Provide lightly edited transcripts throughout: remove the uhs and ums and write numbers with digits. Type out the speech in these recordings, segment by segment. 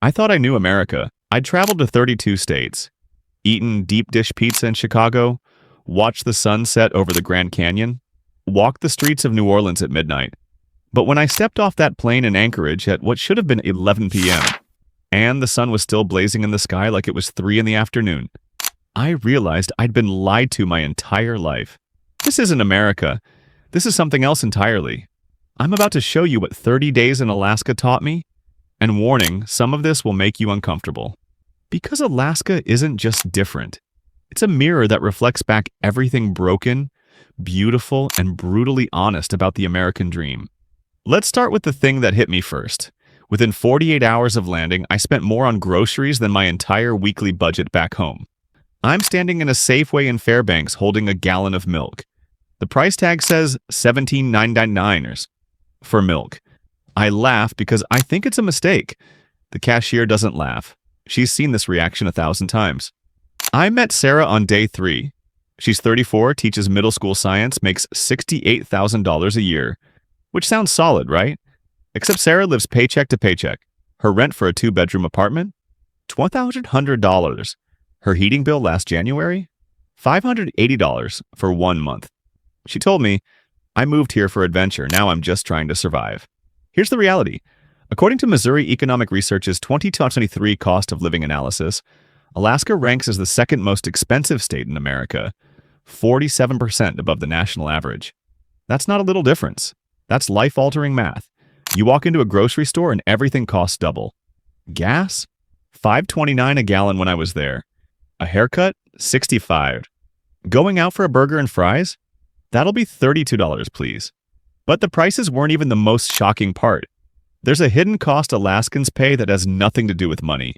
I thought I knew America. I'd traveled to 32 states, eaten deep dish pizza in Chicago, watched the sun set over the Grand Canyon, walked the streets of New Orleans at midnight. But when I stepped off that plane in Anchorage at what should have been 11 p.m., and the sun was still blazing in the sky like it was 3 in the afternoon, I realized I'd been lied to my entire life. This isn't America. This is something else entirely. I'm about to show you what 30 days in Alaska taught me. And warning, some of this will make you uncomfortable. Because Alaska isn't just different. It's a mirror that reflects back everything broken, beautiful, and brutally honest about the American dream. Let's start with the thing that hit me first. Within 48 hours of landing, I spent more on groceries than my entire weekly budget back home. I'm standing in a Safeway in Fairbanks holding a gallon of milk. The price tag says $17.99 for milk. I laugh because I think it's a mistake. The cashier doesn't laugh. She's seen this reaction 1,000 times. I met Sarah on day 3. She's 34, teaches middle school science, makes $68,000 a year. Which sounds solid, right? Except Sarah lives paycheck to paycheck. Her rent for a 2-bedroom apartment? $1,200. Her heating bill last January? $580 for 1 month. She told me, I moved here for adventure, now I'm just trying to survive. Here's the reality. According to Missouri Economic Research's 2023 cost of living analysis, Alaska ranks as the second most expensive state in America, 47% above the national average. That's not a little difference. That's life-altering math. You walk into a grocery store and everything costs double. Gas? $5.29 a gallon when I was there. A haircut? $65. Going out for a burger and fries? That'll be $32, please. But the prices weren't even the most shocking part. There's a hidden cost Alaskans pay that has nothing to do with money.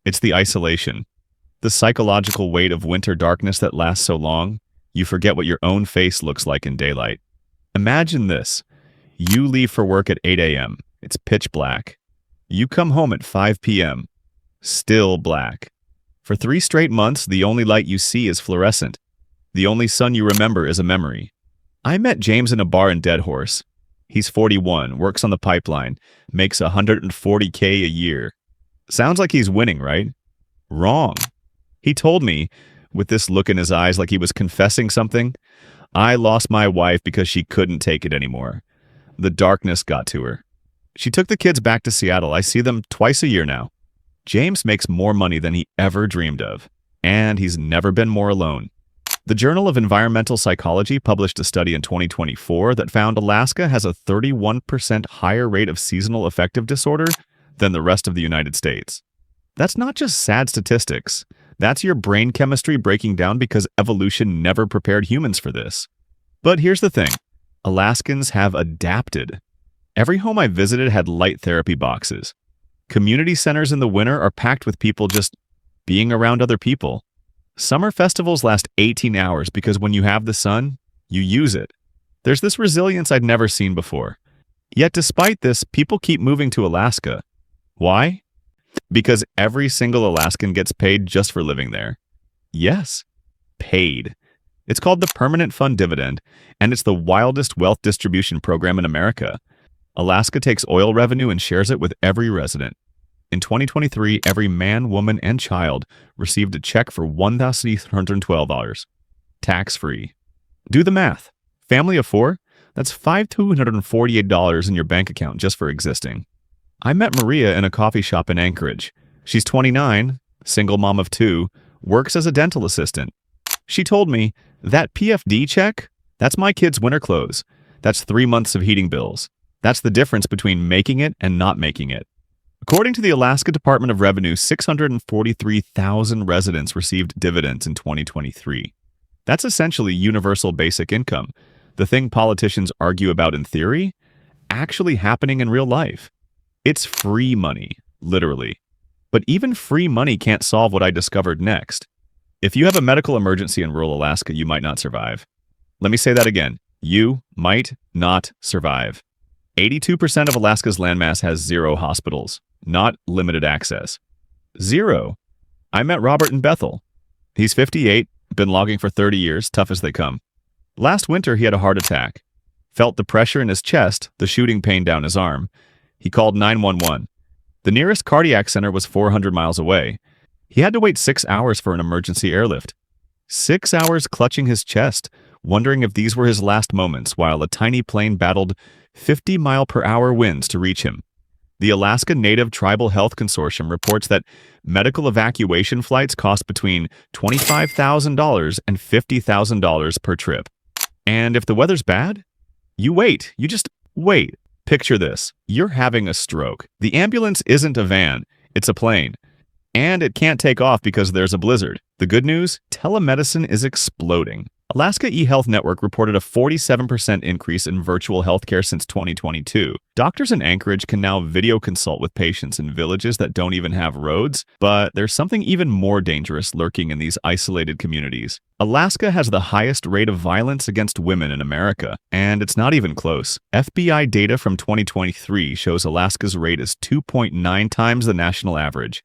It's the isolation. The psychological weight of winter darkness that lasts so long, you forget what your own face looks like in daylight. Imagine this. You leave for work at 8 a.m. It's pitch black. You come home at 5 p.m. Still black. For 3 straight months, the only light you see is fluorescent. The only sun you remember is a memory. I met James in a bar in Deadhorse. He's 41, works on the pipeline, makes $140K a year. Sounds like he's winning, right? Wrong. He told me, with this look in his eyes like he was confessing something, I lost my wife because she couldn't take it anymore. The darkness got to her. She took the kids back to Seattle. I see them twice a year now. James makes more money than he ever dreamed of, and he's never been more alone. The Journal of Environmental Psychology published a study in 2024 that found Alaska has a 31% higher rate of seasonal affective disorder than the rest of the United States. That's not just sad statistics. That's your brain chemistry breaking down because evolution never prepared humans for this. But here's the thing. Alaskans have adapted. Every home I visited had light therapy boxes. Community centers in the winter are packed with people just being around other people. Summer festivals last 18 hours because when you have the sun, you use it. There's this resilience I'd never seen before. Yet despite this, people keep moving to Alaska. Why? Because every single Alaskan gets paid just for living there. Yes, paid. It's called the Permanent Fund Dividend, and it's the wildest wealth distribution program in America. Alaska takes oil revenue and shares it with every resident. In 2023, every man, woman, and child received a check for $1,812, tax-free. Do the math. Family of 4? That's $5,248 in your bank account just for existing. I met Maria in a coffee shop in Anchorage. She's 29, single mom of 2, works as a dental assistant. She told me, that PFD check, that's my kids' winter clothes. That's 3 months of heating bills. That's the difference between making it and not making it. According to the Alaska Department of Revenue, 643,000 residents received dividends in 2023. That's essentially universal basic income, the thing politicians argue about in theory, actually happening in real life. It's free money, literally. But even free money can't solve what I discovered next. If you have a medical emergency in rural Alaska, you might not survive. Let me say that again. You might not survive. 82% of Alaska's landmass has 0 hospitals, not limited access. 0. I met Robert in Bethel. He's 58, been logging for 30 years, tough as they come. Last winter, he had a heart attack. Felt the pressure in his chest, the shooting pain down his arm. He called 911. The nearest cardiac center was 400 miles away. He had to wait 6 hours for an emergency airlift. 6 hours clutching his chest, wondering if these were his last moments while a tiny plane battled 50-mile-per-hour winds to reach him. The Alaska Native Tribal Health Consortium reports that medical evacuation flights cost between $25,000 and $50,000 per trip. And if the weather's bad, you wait. You just wait. Picture this. You're having a stroke. The ambulance isn't a van. It's a plane. And it can't take off because there's a blizzard. The good news? Telemedicine is exploding. Alaska eHealth Network reported a 47% increase in virtual healthcare since 2022. Doctors in Anchorage can now video consult with patients in villages that don't even have roads, but there's something even more dangerous lurking in these isolated communities. Alaska has the highest rate of violence against women in America, and it's not even close. FBI data from 2023 shows Alaska's rate is 2.9 times the national average.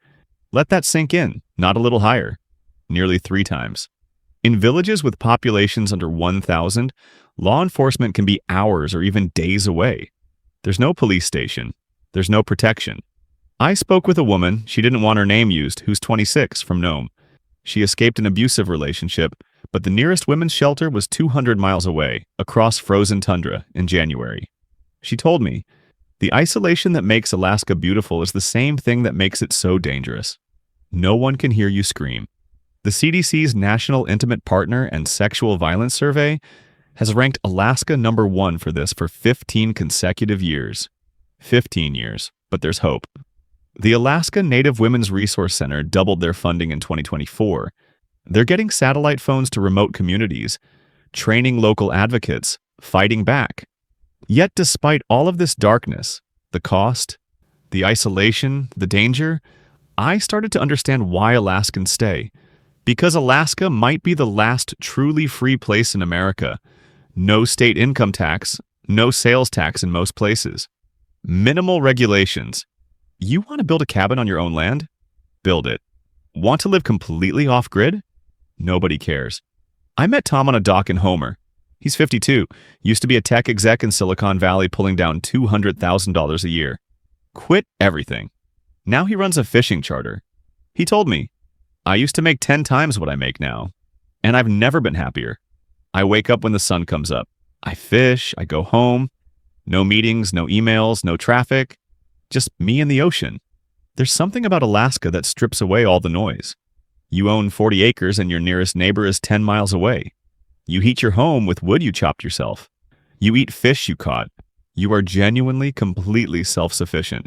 Let that sink in, not a little higher, nearly 3 times. In villages with populations under 1,000, law enforcement can be hours or even days away. There's no police station. There's no protection. I spoke with a woman, she didn't want her name used, who's 26, from Nome. She escaped an abusive relationship, but the nearest women's shelter was 200 miles away, across frozen tundra, in January. She told me, the isolation that makes Alaska beautiful is the same thing that makes it so dangerous. No one can hear you scream. The CDC's National Intimate Partner and Sexual Violence Survey has ranked Alaska number 1 for this for 15 consecutive years. 15 years, but there's hope. The Alaska Native Women's Resource Center doubled their funding in 2024. They're getting satellite phones to remote communities, training local advocates, fighting back. Yet despite all of this darkness, the cost, the isolation, the danger, I started to understand why Alaskans stay. Because Alaska might be the last truly free place in America. No state income tax, no sales tax in most places. Minimal regulations. You want to build a cabin on your own land? Build it. Want to live completely off-grid? Nobody cares. I met Tom on a dock in Homer. He's 52, used to be a tech exec in Silicon Valley pulling down $200,000 a year. Quit everything. Now he runs a fishing charter. He told me, I used to make 10 times what I make now, and I've never been happier. I wake up when the sun comes up. I fish, I go home. No meetings, no emails, no traffic. Just me and the ocean. There's something about Alaska that strips away all the noise. You own 40 acres and your nearest neighbor is 10 miles away. You heat your home with wood you chopped yourself. You eat fish you caught. You are genuinely, completely self-sufficient.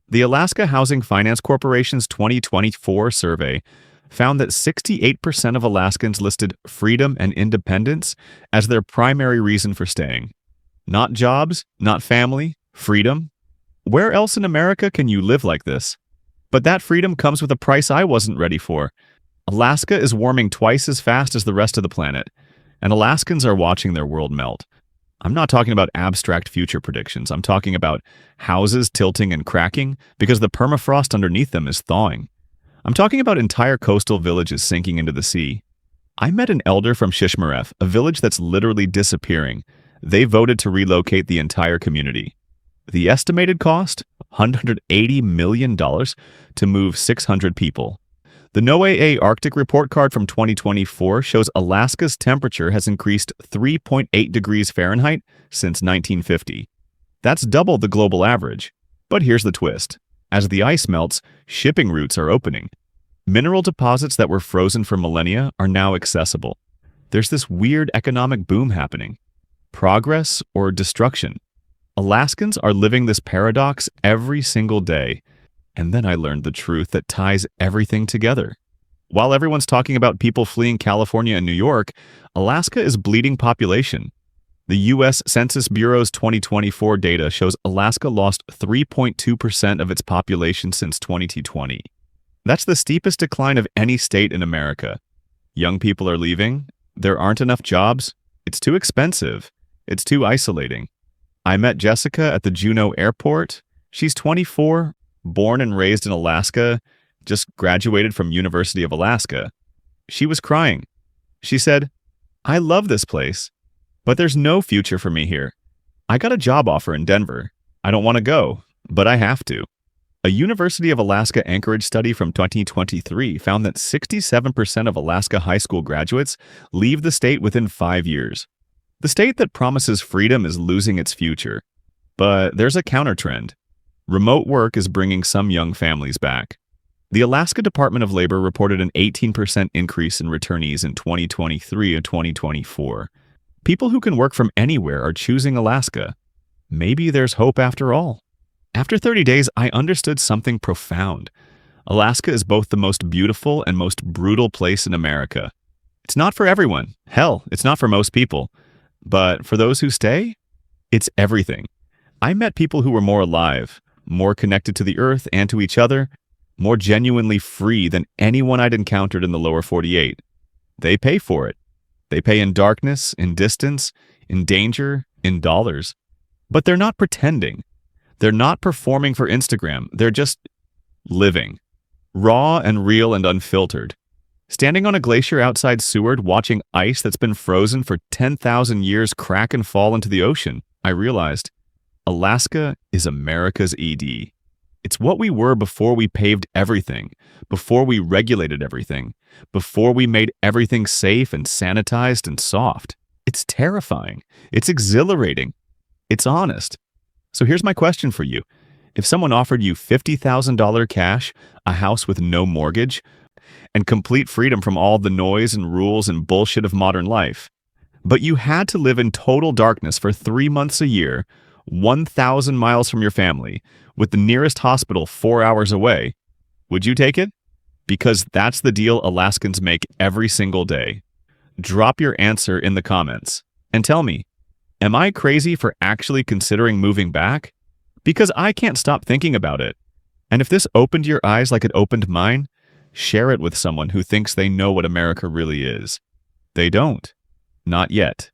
The Alaska Housing Finance Corporation's 2024 survey found that 68% of Alaskans listed freedom and independence as their primary reason for staying. Not jobs, not family, freedom. Where else in America can you live like this? But that freedom comes with a price I wasn't ready for. Alaska is warming twice as fast as the rest of the planet, and Alaskans are watching their world melt. I'm not talking about abstract future predictions. I'm talking about houses tilting and cracking because the permafrost underneath them is thawing. I'm talking about entire coastal villages sinking into the sea. I met an elder from Shishmaref, a village that's literally disappearing. They voted to relocate the entire community. The estimated cost? $180 million to move 600 people. The NOAA Arctic Report Card from 2024 shows Alaska's temperature has increased 3.8 degrees Fahrenheit since 1950. That's double the global average. But here's the twist. As the ice melts, shipping routes are opening. Mineral deposits that were frozen for millennia are now accessible. There's this weird economic boom happening. Progress or destruction? Alaskans are living this paradox every single day. And then I learned the truth that ties everything together. While everyone's talking about people fleeing California and New York, Alaska is bleeding population. The U.S. Census Bureau's 2024 data shows Alaska lost 3.2% of its population since 2020. That's the steepest decline of any state in America. Young people are leaving. There aren't enough jobs. It's too expensive. It's too isolating. I met Jessica at the Juneau Airport. She's 24, born and raised in Alaska, just graduated from University of Alaska. She was crying. She said, "I love this place, but there's no future for me here. I got a job offer in Denver. I don't want to go, but I have to." A University of Alaska Anchorage study from 2023 found that 67% of Alaska high school graduates leave the state within 5 years. The state that promises freedom is losing its future. But there's a countertrend. Remote work is bringing some young families back. The Alaska Department of Labor reported an 18% increase in returnees in 2023 and 2024. People who can work from anywhere are choosing Alaska. Maybe there's hope after all. After 30 days, I understood something profound. Alaska is both the most beautiful and most brutal place in America. It's not for everyone. Hell, it's not for most people. But for those who stay, it's everything. I met people who were more alive, more connected to the earth and to each other, more genuinely free than anyone I'd encountered in the lower 48. They pay for it. They pay in darkness, in distance, in danger, in dollars. But they're not pretending. They're not performing for Instagram. They're just living. Raw and real and unfiltered. Standing on a glacier outside Seward, watching ice that's been frozen for 10,000 years crack and fall into the ocean, I realized Alaska is America's ED. It's what we were before we paved everything, before we regulated everything, before we made everything safe and sanitized and soft. It's terrifying. It's exhilarating. It's honest. So here's my question for you. If someone offered you $50,000 cash, a house with no mortgage, and complete freedom from all the noise and rules and bullshit of modern life, but you had to live in total darkness for 3 months a year, 1,000 miles from your family, with the nearest hospital 4 hours away, would you take it? Because that's the deal Alaskans make every single day. Drop your answer in the comments and tell me, am I crazy for actually considering moving back? Because I can't stop thinking about it. And if this opened your eyes like it opened mine, share it with someone who thinks they know what America really is. They don't. Not yet.